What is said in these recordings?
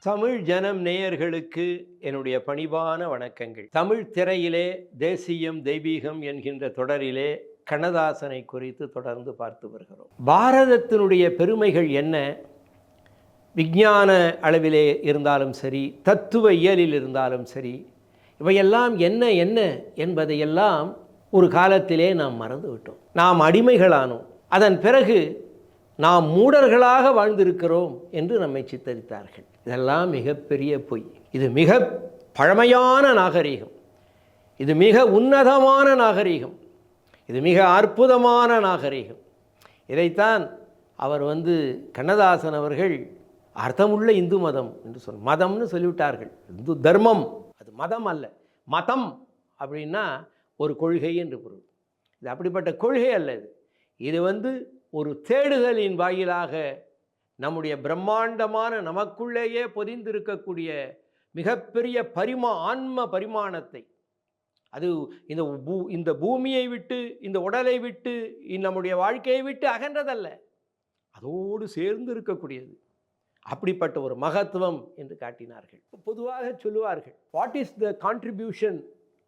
தமிழ் ஜனம் நேயர்களுக்கு என்னுடைய பணிவான வணக்கங்கள். தமிழ் திரையிலே தேசியம் தெய்வீகம் என்கின்ற தொடரிலே கண்ணதாசனை குறித்து தொடர்ந்து பார்த்து வருகிறோம். பாரதத்தினுடைய பெருமைகள் என்ன? விஞ்ஞான அளவிலே இருந்தாலும் சரி, தத்துவ இயலில் இருந்தாலும் சரி, இவையெல்லாம் என்ன என்ன என்பதையெல்லாம் ஒரு காலத்திலே நாம் மறந்து விட்டோம். நாம் அடிமைகளானோம். அதன் பிறகு நாம் மூடர்களாக வாழ்ந்திருக்கிறோம் என்று நம்மை சித்தரித்தார்கள். இதெல்லாம் மிகப்பெரிய பொய். இது மிக பழமையான நாகரீகம், இது மிக உன்னதமான நாகரீகம், இது மிக அற்புதமான நாகரீகம். இதைத்தான் அவர் கண்ணதாசன் அவர்கள் அர்த்தமுள்ள இந்து மதம் என்று மதம்னு சொல்லிவிட்டார்கள். இந்து தர்மம், அது மதம் அல்ல. மதம் அப்படின்னா ஒரு கொள்கை என்று பொருள். இது அப்படிப்பட்ட கொள்கை அல்ல. இது ஒரு தேடுதலின் வாயிலாக நம்முடைய பிரம்மாண்டமான நமக்குள்ளேயே பொதிந்திருக்கக்கூடிய மிகப்பெரிய ஆன்ம பரிமாணத்தை, அது இந்த பூமியை விட்டு, இந்த உடலை விட்டு, நம்முடைய வாழ்க்கையை விட்டு அகன்றதல்ல, அதோடு சேர்ந்து இருக்கக்கூடியது. அப்படிப்பட்ட ஒரு மகத்துவம் என்று காட்டினார்கள். பொதுவாக சொல்லுவார்கள், what is the contribution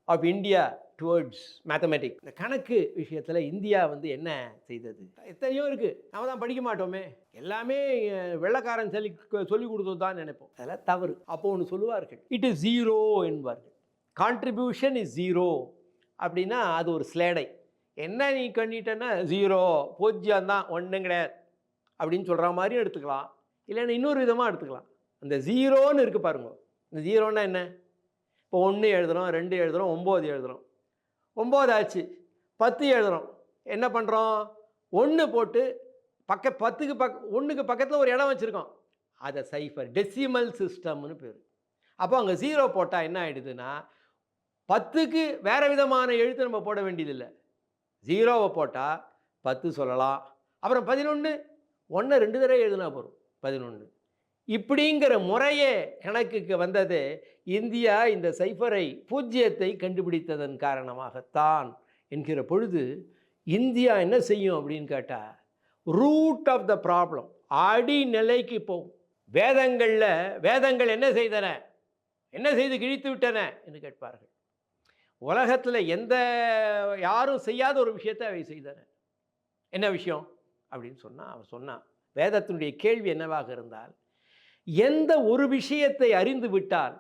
of India towards mathematics? இந்த கணக்கு விஷயத்தில் இந்தியா என்ன செய்தது? எத்தனையோ இருக்குது, நாம தான் படிக்க மாட்டோமே. எல்லாமே வெள்ளக்காரன் சொல்லி கொடுத்தது தான் நினைப்போம். அதெல்லாம் தவறு. அப்போ ஒன்று சொல்லுவார்கள், இட் இஸ் ஜீரோ என்பார்கள். கான்ட்ரிபியூஷன் இஸ் ஜீரோ அப்படின்னா அது ஒரு ஸ்லேடை. என்ன நீ கண்டிட்டேன்னா ஜீரோ, பூஜ்ஜியம் தான், ஒன்றும் கிடையாது அப்படின்னு சொல்கிற மாதிரி எடுத்துக்கலாம். இல்லைன்னா இன்னொரு விதமாக எடுத்துக்கலாம். அந்த ஜீரோன்னு இருக்குது பாருங்க. இந்த ஜீரோன்னா என்ன? இப்போ 1 எழுதுகிறோம், 2 எழுதுகிறோம், 9 எழுதுகிறோம். 9 ஆச்சு, 10 எழுதுகிறோம். என்ன பண்ணுறோம்? 1 போட்டு 10க்கு 1க்கு பக்கத்தில் ஒரு இடம் வச்சுருக்கோம். அதை சைஃபர், டெசிமல் சிஸ்டம்னு பேர். அப்போ அங்கே ஜீரோ போட்டால் என்ன ஆகிடுதுன்னா, 10க்கு வேறு விதமான எழுத்து நம்ம போட வேண்டியதில்லை. ஜீரோவை போட்டால் 10 சொல்லலாம். அப்புறம் 11, 1 2 தடவை எழுதுனா போகிறோம், 11. இப்படிங்கிற முறையே கணக்குக்கு வந்தது இந்தியா இந்த சைஃபரை, பூஜ்ஜியத்தை கண்டுபிடித்ததன் காரணமாகத்தான் என்கிற பொழுது இந்தியா என்ன செய்யும் அப்படின்னு கேட்டால், ரூட் ஆஃப் த ப்ராப்ளம், அடிநிலைக்கு போகும். வேதங்கள் என்ன செய்தன, என்ன செய்து கிழித்து விட்டன என்று கேட்பார்கள். உலகத்தில் யாரும் செய்யாத ஒரு விஷயத்தை அவை செய்தன. என்ன விஷயம் அப்படின்னு சொன்னால், அவன் சொன்னான், வேதத்தினுடைய கேள்வி என்னவாக இருந்தால், எந்த ஒரு விஷயத்தை அறிந்து விட்டால்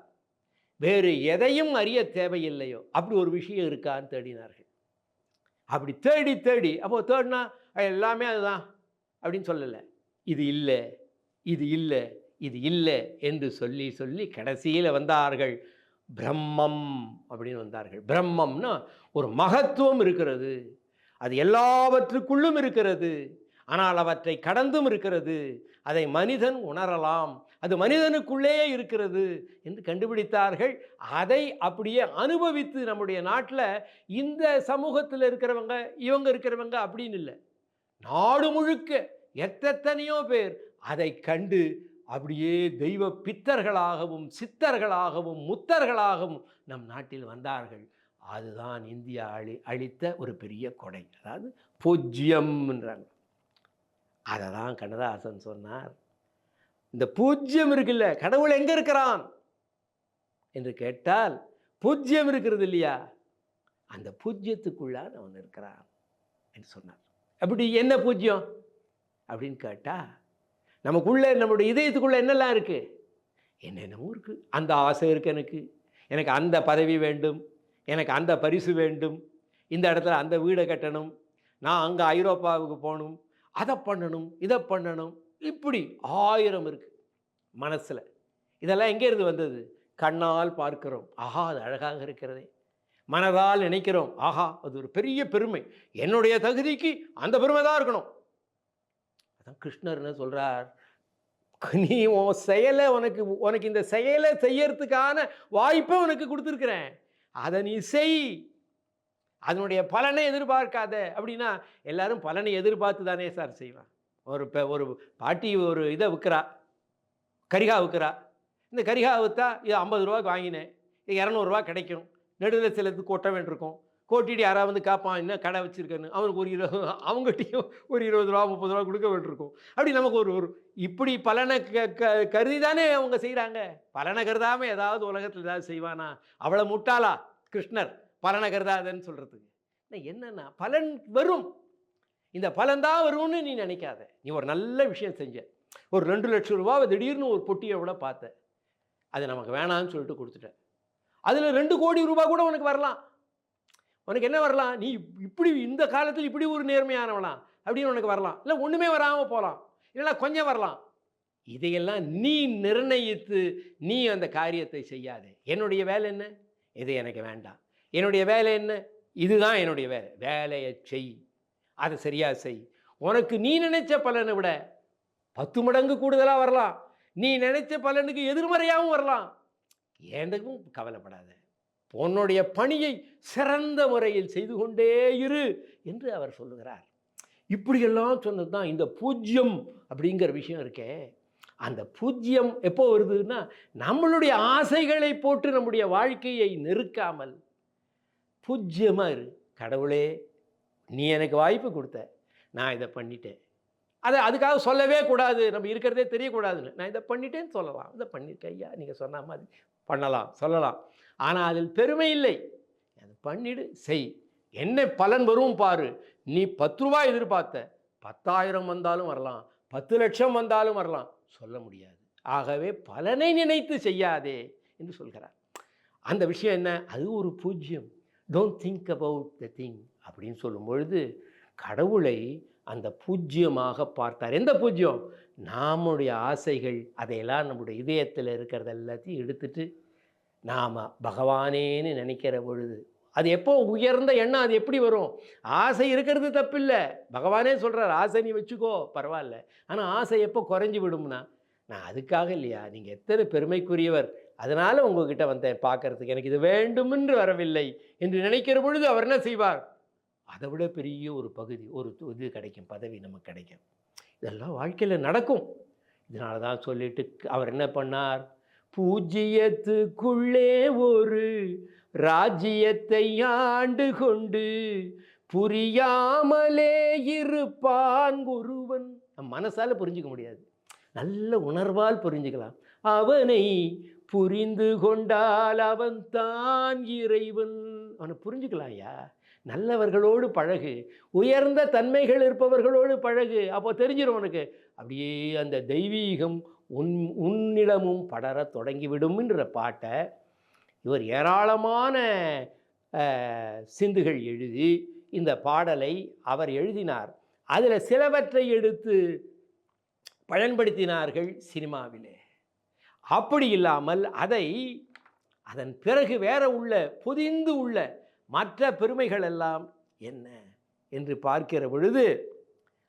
வேறு எதையும் அறிய தேவையில்லையோ அப்படி ஒரு விஷயம் இருக்கான்னு தேடினார்கள். அப்படி தேடி அப்போ தேடினா எல்லாமே அதுதான் அப்படின்னு சொல்லலை. இது இல்லை, இது இல்லை, இது இல்லை என்று சொல்லி சொல்லி கடைசியில் வந்தார்கள் பிரம்மம் அப்படின்னு வந்தார்கள். பிரம்மம்னா ஒரு மகத்துவம் இருக்கிறது, அது எல்லாவற்றுக்குள்ளும் இருக்கிறது, ஆனால் அவற்றை கடந்தும் இருக்கிறது, அதை மனிதன் உணரலாம், அது மனிதனுக்குள்ளேயே இருக்கிறது என்று கண்டுபிடித்தார்கள். அதை அப்படியே அனுபவித்து நம்முடைய நாட்டில் இந்த சமூகத்தில் இருக்கிறவங்க, இவங்க இருக்கிறவங்க அப்படின்னு இல்லை, நாடு முழுக்க எத்தனையோ பேர் அதை கண்டு அப்படியே தெய்வ பித்தர்களாகவும் சித்தர்களாகவும் முத்தர்களாகவும் நம் நாட்டில் வந்தார்கள். அதுதான் இந்தியா அளித்த ஒரு பெரிய கொடை, அதாவது பூஜ்ஜியம்ன்றாங்க. அதை தான் கண்ணதாசன் சொன்னார். இந்த பூஜ்ஜியம் இருக்குல்ல, கடவுள் எங்கே இருக்கிறான் என்று கேட்டால் பூஜ்ஜியம் இருக்கிறது இல்லையா, அந்த பூஜ்ஜியத்துக்குள்ளான் அவன் இருக்கிறான் என்று சொன்னார். அப்படி என்ன பூஜ்ஜியம் அப்படின்னு கேட்டால், நமக்குள்ளே, நம்முடைய இதயத்துக்குள்ளே என்னெல்லாம் இருக்குது, என்னென்னமோ இருக்குது. அந்த ஆசை இருக்குது, எனக்கு அந்த பதவி வேண்டும், எனக்கு அந்த பரிசு வேண்டும், இந்த இடத்துல அந்த வீடை கட்டணும், நான் அங்கே ஐரோப்பாவுக்கு போகணும், அதை பண்ணணும், இதை பண்ணணும், இப்படி 1000 இருக்குது மனசில். இதெல்லாம் எங்கேருந்து வந்தது? கண்ணால் பார்க்கிறோம், ஆஹா அது அழகாக இருக்கிறதே. மனதால் நினைக்கிறோம், ஆஹா அது ஒரு பெரிய பெருமை, என்னுடைய தகுதிக்கு அந்த பெருமை தான் இருக்கணும். அதான் கிருஷ்ணர் என்ன சொல்கிறார், நீ உன் செயலை, உனக்கு இந்த செயலை செய்யறதுக்கான வாய்ப்பை உனக்கு கொடுத்துருக்குறேன், அதை நீ செய், அதனுடைய பலனை எதிர்பார்க்காத. அப்படின்னா எல்லாரும் பலனை எதிர்பார்த்து தானே சார் செய்வான். ஒரு பாட்டி ஒரு இதை விற்கிறா, கரிகா விற்கிறா. இந்த கரிகா விற்றா இது 50 ரூபாய்க்கு வாங்கினேன், இது 200 ரூபா கிடைக்கும், நெடுவில் சிலது கொட்ட வேண்டியிருக்கும், கோட்டிட்டு யாராவது வந்து காப்பான் என்ன கடை வச்சுருக்கேன்னு அவனுக்கு ஒரு அவங்ககிட்டையும் ஒரு 20 ரூபா 30 ரூபா கொடுக்க வேண்டியிருக்கும். அப்படி நமக்கு ஒரு ஒரு இப்படி பலனை கருதி தானே அவங்க செய்கிறாங்க. பலனை கருதாமல் ஏதாவது உலகத்தில் ஏதாவது செய்வானா? அவ்வளோ முட்டாளா கிருஷ்ணர் பலனை கருதாதன்னு சொல்கிறதுக்கு? என்னன்னா பலன் வரும், இந்த பலன் தான் வரும்னு நீ நினைக்காத. நீ ஒரு நல்ல விஷயம் செஞ்ச, ஒரு 2 லட்சம் ரூபாவை திடீர்னு ஒரு பொட்டியை விட பார்த்த, அது நமக்கு வேணான்னு சொல்லிட்டு கொடுத்துட்ட. அதில் 2 கோடி ரூபாய் கூட உனக்கு வரலாம். உனக்கு என்ன வரலாம்? நீ இப்படி இந்த காலத்தில் இப்படி ஒரு நேர்மையானவனா அப்படின்னு உனக்கு வரலாம். இல்லை ஒன்றுமே வராமல் போகலாம், இல்லைன்னா கொஞ்சம் வரலாம். இதையெல்லாம் நீ நிர்ணயித்து நீ அந்த காரியத்தை செய்யாதே. என்னுடைய வேலை என்ன? இது எனக்கு வேண்டாம். என்னுடைய வேலை என்ன? இதுதான் என்னுடைய வேலை. வேலையை செய், அதை சரியாக செய். உனக்கு நீ நினைச்ச பலனை விட 10 மடங்கு கூடுதலாக வரலாம். நீ நினைச்ச பலனுக்கு எதிர்மறையாகவும் வரலாம். எதுக்கும் கவலைப்படாத. உன்னுடைய பணியை சிறந்த முறையில் செய்து கொண்டே இரு என்று அவர் சொல்லுகிறார். இப்படியெல்லாம் சொன்னது தான் இந்த பூஜ்யம் அப்படிங்கிற விஷயம் இருக்கே. அந்த பூஜ்யம் எப்போ வருதுன்னா, நம்மளுடைய ஆசைகளை போட்டு நம்முடைய வாழ்க்கையை நெருக்காமல் பூஜ்யமாக இரு. கடவுளே, நீ எனக்கு வாய்ப்பு கொடுத்த, நான் இதை பண்ணிட்டேன். அதை அதுக்காக சொல்லவே கூடாது, நம்ம இருக்கிறதே தெரியக்கூடாதுன்னு. நான் இதை பண்ணிட்டேன்னு சொல்லலாம். இதை பண்ணியிருக்கேன் ஐயா, நீங்கள் சொன்ன மாதிரி பண்ணலாம், சொல்லலாம். ஆனால் அதில் பெருமை இல்லை. அதை பண்ணிடு, செய். என்ன பலன் வரும் பாரு. நீ 10 ரூபா எதிர்பார்த்த, 10,000 வந்தாலும் வரலாம், 10 லட்சம் வந்தாலும் வரலாம், சொல்ல முடியாது. ஆகவே பலனை நினைத்து செய்யாதே என்று சொல்கிறார். அந்த விஷயம் என்ன? அது ஒரு பூஜ்யம். Don't think about the thing அப்படின்னு சொல்லும் பொழுது கடவுளை அந்த பூஜ்யமாக பார்த்தார். எந்த பூஜ்யம்? நம்முடைய ஆசைகள், அதையெல்லாம் நம்முடைய இதயத்தில் இருக்கிறது எல்லாத்தையும் எடுத்துட்டு நாம் பகவானேன்னு நினைக்கிற பொழுது, அது எப்போ உயர்ந்த எண்ணம், அது எப்படி வரும்? ஆசை இருக்கிறது தப்பில்லை, பகவானே சொல்கிறார், ஆசை நீ வச்சுக்கோ பரவாயில்ல. ஆனால் ஆசை எப்போ குறைஞ்சி விடும்னா, நான் அதுக்காக இல்லையா, நீங்கள் எத்தனை பெருமைக்குரியவர், அதனால் உங்ககிட்ட வந்தேன் பார்க்கறதுக்கு, எனக்கு இது வேண்டுமென்று வரவில்லை என்று நினைக்கிற பொழுது அவர் என்ன செய்வார்? அதை விட பெரிய ஒரு பகுதி, ஒரு இது கிடைக்கும், பதவி நமக்கு கிடைக்கும். இதெல்லாம் வாழ்க்கையில் நடக்கும். இதனால தான் சொல்லிட்டு அவர் என்ன பண்ணார்? பூஜ்ஜியத்துக்குள்ளே ஒரு ராஜ்யத்தை ஆண்டு கொண்டு புரியாமலே இருப்பான் ஒருவன். நம் மனசால புரிஞ்சுக்க முடியாது, நல்ல உணர்வால் புரிஞ்சுக்கலாம். அவனை புரிந்து கொண்டால் அவன் தான் இறைவன். அவனை புரிஞ்சுக்கலாம். ஐயா, நல்லவர்களோடு பழகு, உயர்ந்த தன்மைகள் இருப்பவர்களோடு பழகு, அப்போ தெரிஞ்சிடும் உனக்கு. அப்படியே அந்த தெய்வீகம் உன்னிடமும் படர தொடங்கிவிடும்ன்ற பாட்டை இவர் ஏராளமான சிந்துகள் எழுதி இந்த பாடலை அவர் எழுதினார். அதில் சிலவற்றை எடுத்து பயன்படுத்தினார்கள் சினிமாவிலே. அப்படி இல்லாமல் அதை அதன் பிறகு வேற உள்ள பொதிந்து உள்ள மற்ற பெருமைகள் எல்லாம் என்ன என்று பார்க்கிற பொழுது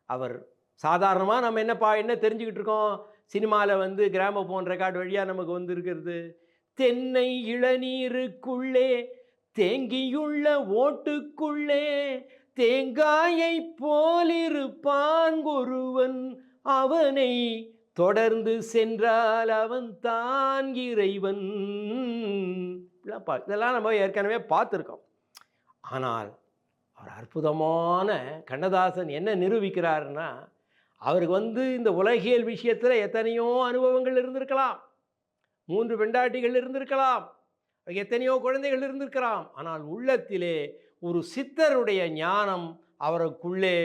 அவர் சாதாரணமாக நம்ம என்ன தெரிஞ்சுக்கிட்டு இருக்கோம்? சினிமாவில் கிராமபோன் ரெக்கார்டு வழியாக நமக்கு இருக்கிறது. தென்னை இளநீருக்குள்ளே தேங்கியுள்ள ஓட்டுக்குள்ளே தேங்காயை போலிருப்பான் ஒருவன், அவனை தொடர்ந்து சென்றால் அவன் தான் இறைவன். இதெல்லாம் நம்ம ஏற்கனவே பார்த்துருக்கோம். ஆனால் அவர் அற்புதமான கண்ணதாசன் என்ன நிரூபிக்கிறாருன்னா, அவருக்கு இந்த உலகியல் விஷயத்தில் எத்தனையோ அனுபவங்கள் இருந்திருக்கலாம், 3 பெண்டாட்டிகள் இருந்திருக்கலாம், எத்தனையோ குழந்தைகள் இருந்திருக்கலாம். ஆனால் உள்ளத்திலே ஒரு சித்தருடைய ஞானம் அவருக்குள்ளே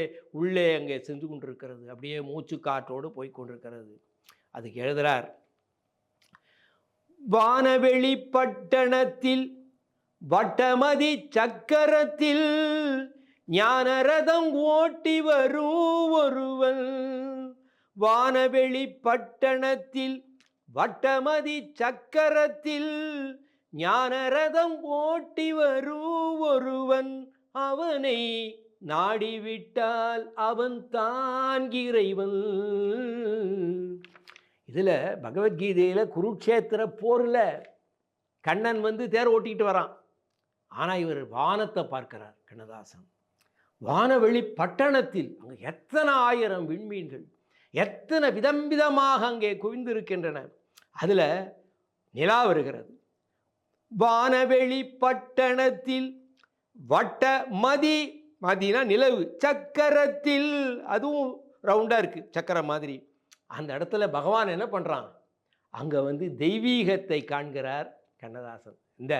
உள்ளே அங்கே சென்று கொண்டிருக்கிறது, அப்படியே மூச்சு காற்றோடு போய் கொண்டிருக்கிறது. அதுக்கு எழுதுகிறார், வானவெளி பட்டணத்தில் வட்டமதி சக்கரத்தில் ஞானரதம் ஓட்டி வரும் ஒருவன். வானவெளி பட்டணத்தில் வட்டமதி சக்கரத்தில் ஞானரதம் ஓட்டி வரும் ஒருவன், அவனை நாடிவிட்டால் அவன் தான் இறைவன். இதில் பகவத்கீதையில் குருட்சேத்திர போரில் கண்ணன் தேர் ஓட்டிக்கிட்டு வரான். ஆனால் இவர் வானத்தை பார்க்கிறார் கண்ணதாசன். வானவெளி பட்டணத்தில் அங்கே எத்தனை ஆயிரம் விண்மீன்கள், எத்தனை விதம் விதமாக அங்கே குவிந்திருக்கின்றன. அதில் நிலா வருகிறது. வானவெளி பட்டணத்தில் வட்ட மதி, மதினா நிலவு, சக்கரத்தில், அதுவும் ரவுண்டாக இருக்குது சக்கரம் மாதிரி. அந்த இடத்துல பகவான் என்ன பண்ணுறான், அங்கே வந்து தெய்வீகத்தை காண்கிறார் கண்ணதாசன். இந்த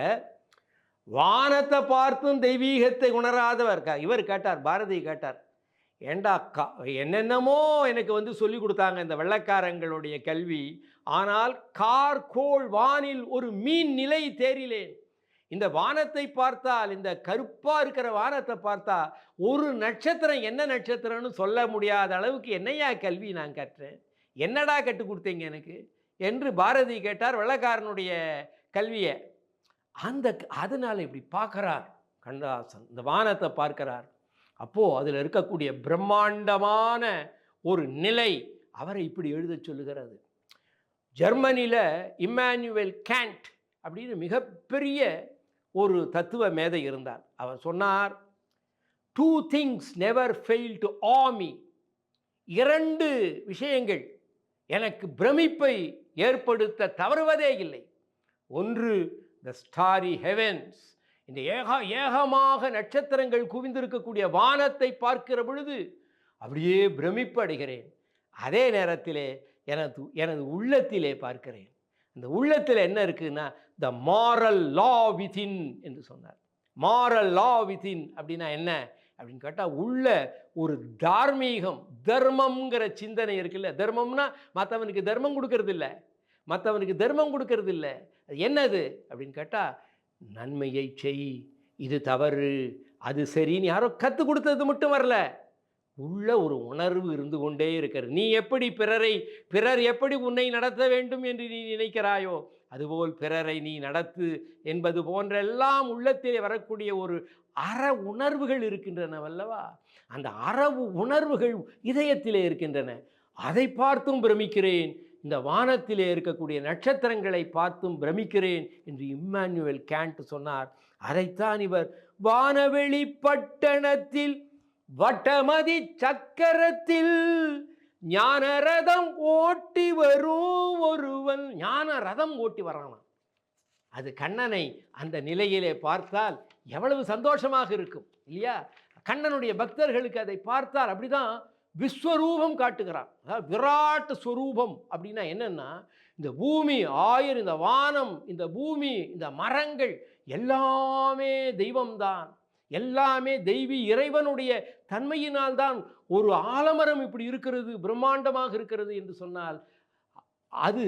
வானத்தை பார்த்தும் தெய்வீகத்தை உணராதவர் இவர் கேட்டார், பாரதி கேட்டார், ஏண்டா என்னென்னமோ எனக்கு வந்து சொல்லி கொடுத்தாங்க இந்த வெள்ளைக்காரங்களுடைய கல்வி, ஆனால் கார் கோள் வானில் ஒரு மீன் நிலை தேறிலேன். இந்த வானத்தை பார்த்தால், இந்த கருப்பாக இருக்கிற வானத்தை பார்த்தா ஒரு நட்சத்திரம் என்ன நட்சத்திரம்னு சொல்ல முடியாத அளவுக்கு என்னையா கல்வி நான் கற்றேன், என்னடா கற்றுக் கொடுத்தீங்க எனக்கு என்று பாரதி கேட்டார் வெள்ளைக்காரனுடைய கல்வியை. அதனால் இப்படி பார்க்குறார் கண்ணதாசன், இந்த வானத்தை பார்க்கிறார். அப்போது அதில் இருக்கக்கூடிய பிரம்மாண்டமான ஒரு நிலை அவரை இப்படி எழுத சொல்லுகிறது. ஜெர்மனியில் இம்மானுவேல் கேண்ட் அப்படின்னு மிகப்பெரிய ஒரு தத்துவ மேதை இருந்தார். அவர் சொன்னார், 2 things never fail to awe me. 2 விஷயங்கள் எனக்கு பிரமிப்பை ஏற்படுத்த தவறுவதே இல்லை. ஒன்று த ஸ்டாரி ஹெவன்ஸ், இந்த ஏகமாக நட்சத்திரங்கள் குவிந்திருக்கக்கூடிய வானத்தை பார்க்கிற பொழுது அப்படியே பிரமிப்பு அடைகிறேன். அதே நேரத்திலே எனது உள்ளத்திலே பார்க்கிறேன். இந்த உள்ளத்தில் என்ன இருக்குன்னா, த மாரல் லா வித்தின் என்று சொன்னார். மாரல் லா வித்தின் அப்படின்னா என்ன அப்படின்னு கேட்டால், உள்ள ஒரு தார்மீகம், தர்மம்ங்கிற சிந்தனை இருக்குல்ல. தர்மம்னா மற்றவனுக்கு தர்மம் கொடுக்கறது இல்லை, மற்றவனுக்கு தர்மம் கொடுக்கறது இல்லை. அது என்னது அப்படின்னு கேட்டால், நன்மையை செய், இது தவறு, அது சரின்னு யாரோ கற்றுக் கொடுத்தது மட்டும் வரல, உள்ள ஒரு உணர்வு இருந்து கொண்டே இருக்கிறது. நீ எப்படி பிறர் எப்படி உன்னை நடத்த வேண்டும் என்று நீ நினைக்கிறாயோ அதுபோல் பிறரை நீ நடத்து என்பது போன்றெல்லாம் உள்ளத்திலே வரக்கூடிய ஒரு அற உணர்வுகள் இருக்கின்றன அல்லவா. அந்த அற உணர்வுகள் இதயத்திலே இருக்கின்றன. அதை பார்த்தும் பிரமிக்கிறேன், இந்த வானத்திலே இருக்கக்கூடிய நட்சத்திரங்களை பார்த்தும் பிரமிக்கிறேன் என்று இம்மானுவேல் கேண்ட் சொன்னார். அதைத்தான் இவர் வானவெளி பட்டணத்தில் வட்டமதி சக்கரத்தில் ஞான ரதம் ஓட்டி வரும் ஒருவன். ஞான ரதம் ஓட்டி வரானா, அது கண்ணனை அந்த நிலையிலே பார்த்தால் எவ்வளவு சந்தோஷமாக இருக்கும் இல்லையா. கண்ணனுடைய பக்தர்களுக்கு அதை பார்த்தால் அப்படிதான் விஸ்வரூபம் காட்டுகிறான். அதாவது விராட் ஸ்வரூபம் அப்படின்னா என்னன்னா, இந்த பூமி இந்த வானம், இந்த பூமி, இந்த மரங்கள் எல்லாமே தெய்வம்தான், எல்லாமே தெய்வீ இறைவனுடைய தன்மையினால் தான் ஒரு ஆலமரம் இப்படி இருக்கிறது, பிரம்மாண்டமாக இருக்கிறது என்று சொன்னால் அது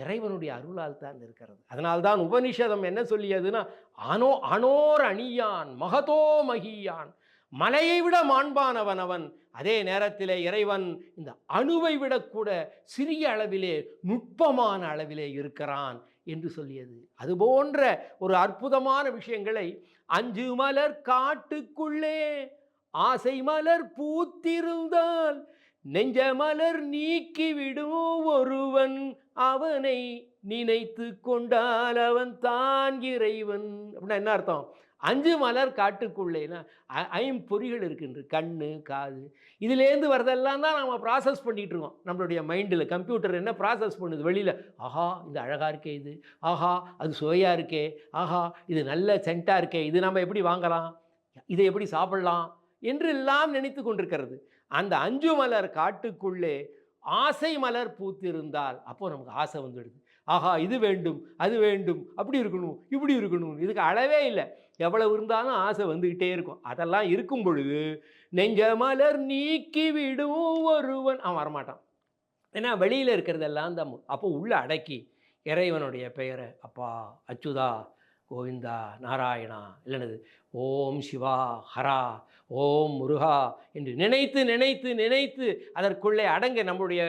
இறைவனுடைய அருளால் தான் இருக்கிறது. அதனால்தான் உபனிஷதம் என்ன சொல்லியதுன்னா, அனோர் அணியான் மகதோ மகியான், மலையை விட மாண்பானவன் அவன். அதே நேரத்தில் இறைவன் இந்த அணுவை விடக்கூட சிறிய அளவிலே நுட்பமான அளவிலே இருக்கிறான் என்று சொல்லியது. அதுபோன்ற ஒரு அற்புதமான விஷயங்களை 5 மலர் காட்டுக்குள்ளே ஆசை மலர் பூத்திருந்தால் நெஞ்ச மலர் நீக்கிவிடும் ஒருவன், அவனை நினைத்து கொண்டால் அவன் தான் இறைவன். அப்படின்னா என்ன அர்த்தம்? 5 மலர் காட்டுக்குள்ளேனா 5 பொறிகள் இருக்கின்ற கண்ணு காது, இதுலேருந்து வரதெல்லாம் தான் நம்ம ப்ராசஸ் பண்ணிகிட்டு இருக்கோம். நம்மளுடைய மைண்டில் கம்ப்யூட்டர் என்ன ப்ராசஸ் பண்ணுது, வெளியில் ஆஹா இது அழகாக இருக்கே, இது ஆஹா அது சுவையாக இருக்கே, ஆஹா இது நல்ல சென்ட்டாக இருக்கே, இது நம்ம எப்படி வாங்கலாம், இதை எப்படி சாப்பிடலாம் என்று எல்லாம் நினைத்து கொண்டிருக்கிறது. அந்த 5 மலர் காட்டுக்குள்ளே ஆசை மலர் பூத்திருந்தால் அப்போது நமக்கு ஆசை வந்துடுது. ஆஹா இது வேண்டும் அது வேண்டும், அப்படி இருக்கணும் இப்படி இருக்கணும், இதுக்கு அளவே இல்லை, எவ்வளவு இருந்தாலும் ஆசை வந்துக்கிட்டே இருக்கும். அதெல்லாம் இருக்கும் பொழுது நெஞ்ச மலர் நீக்கி விடும் ஒருவன், அவன் வரமாட்டான். ஏன்னா வெளியில் இருக்கிறதெல்லாம் தான். அப்போ உள்ள அடக்கி இறைவனுடைய பெயரை அப்பா அச்சுதா கோவிந்தா நாராயணா இல்லைனது ஓம் சிவா ஹரா ஓம் முருகா என்று நினைத்து நினைத்து நினைத்து அதற்குள்ளே அடங்க. நம்முடைய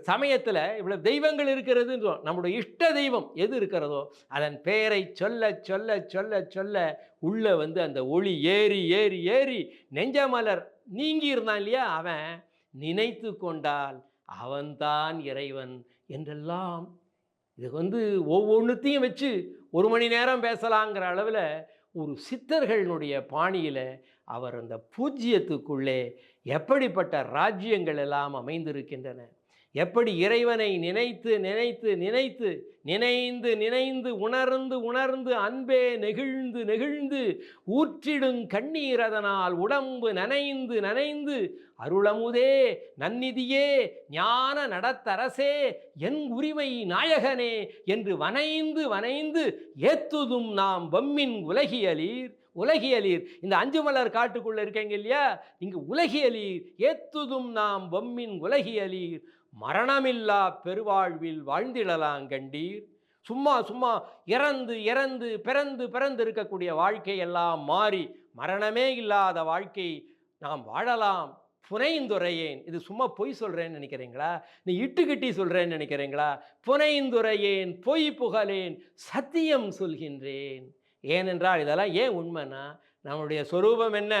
சமயத்தில் இவ்வளோ தெய்வங்கள் இருக்கிறதுன்றோம், நம்முடைய இஷ்ட தெய்வம் எது இருக்கிறதோ அதன் பெயரை சொல்ல சொல்ல சொல்ல சொல்ல உள்ளே அந்த ஒளி ஏறி ஏறி ஏறி நெஞ்சமலர் நீங்கி இருந்தான் இல்லையா, அவன் நினைத்து கொண்டால் அவன்தான் இறைவன் என்றெல்லாம். இது ஒவ்வொன்றுத்தையும் வச்சு 1 மணி நேரம் பேசலாங்கிற அளவில் ஒரு சித்தர்களுடைய பாணியில் அவர் அந்த பூஜ்ஜியத்துக்குள்ளே எப்படிப்பட்ட ராஜ்யங்கள் எல்லாம் அமைந்திருக்கின்றன, எப்படி இறைவனை நினைத்து நினைத்து நினைத்து நினைந்து நினைந்து உணர்ந்து உணர்ந்து அன்பே நெகிழ்ந்து நெகிழ்ந்து ஊற்றிடும் கண்ணீர் அதனால் உடம்பு நனைந்து நனைந்து அருளமுதே நன்னிதியே ஞான நடத்தரசே என் உரிமை நாயகனே என்று வனைந்து வனைந்து ஏத்துதும் நாம் வம்மின் உலகியலீர். உலகியலீர், இந்த அஞ்சு மலர் காட்டுக்குள்ள இருக்கீங்க இல்லையா, நீங்க உலகியலீர் ஏத்துதும் நாம் வம்மின் உலகியலீர் மரணமில்லா பெருவாழ்வில் வாழ்ந்திடலாம் கண்டீர். சும்மா சும்மா இறந்து இறந்து பிறந்து பிறந்து இருக்கக்கூடிய வாழ்க்கையெல்லாம் மாறி மரணமே இல்லாத வாழ்க்கை நாம் வாழலாம் புனைந்துரையேன். இது சும்மா பொய் சொல்கிறேன்னு நினைக்கிறீங்களா? நீ இட்டுக்கிட்டி சொல்கிறேன்னு நினைக்கிறீங்களா? புனைந்துரையேன் பொய் புகழேன் சத்தியம் சொல்கின்றேன். ஏனென்றால் இதெல்லாம் ஏன் உண்மைன்னா, நம்முடைய சொரூபம் என்ன,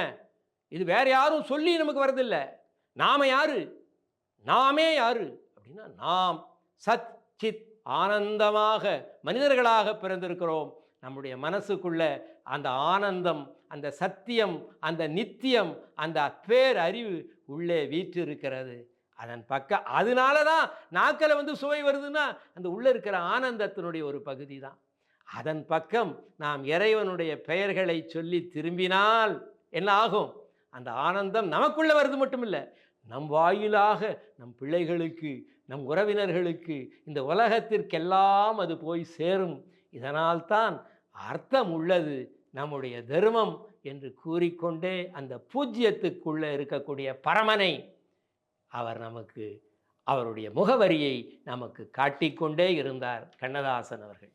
இது வேற யாரும் சொல்லி நமக்கு வரதில்லை. நாம யாரு, நாமே யாரு அப்படின்னா, நாம் சத் சித் ஆனந்தமாக மனிதர்களாக பிறந்திருக்கிறோம். நம்முடைய மனசுக்குள்ள அந்த ஆனந்தம், அந்த சத்தியம், அந்த நித்தியம், அந்த பேரறிவு உள்ளே வீற்றிருக்கிறது. அதன் பக்கம் அதனால தான் நாக்கில் சுவை வருதுன்னா அந்த உள்ளே இருக்கிற ஆனந்தத்தினுடைய ஒரு பகுதி தான். அதன் பக்கம் நாம் இறைவனுடைய பெயர்களை சொல்லி திரும்பினால் என்ன ஆகும்? அந்த ஆனந்தம் நமக்குள்ள வருது மட்டும் இல்லை, நம் வாயிலாக நம் பிள்ளைகளுக்கு, நம் உறவினர்களுக்கு, இந்த உலகத்திற்கெல்லாம் அது போய் சேரும். இதனால்தான் அர்த்தம் உள்ளது நம்முடைய தர்மம் என்று கூறிக்கொண்டே அந்த பூஜ்யத்துக்குள்ளே இருக்கக்கூடிய பரமனை அவர் நமக்கு அவருடைய முகவரியை நமக்கு காட்டிக்கொண்டே இருந்தார் கண்ணதாசன் அவர்கள்.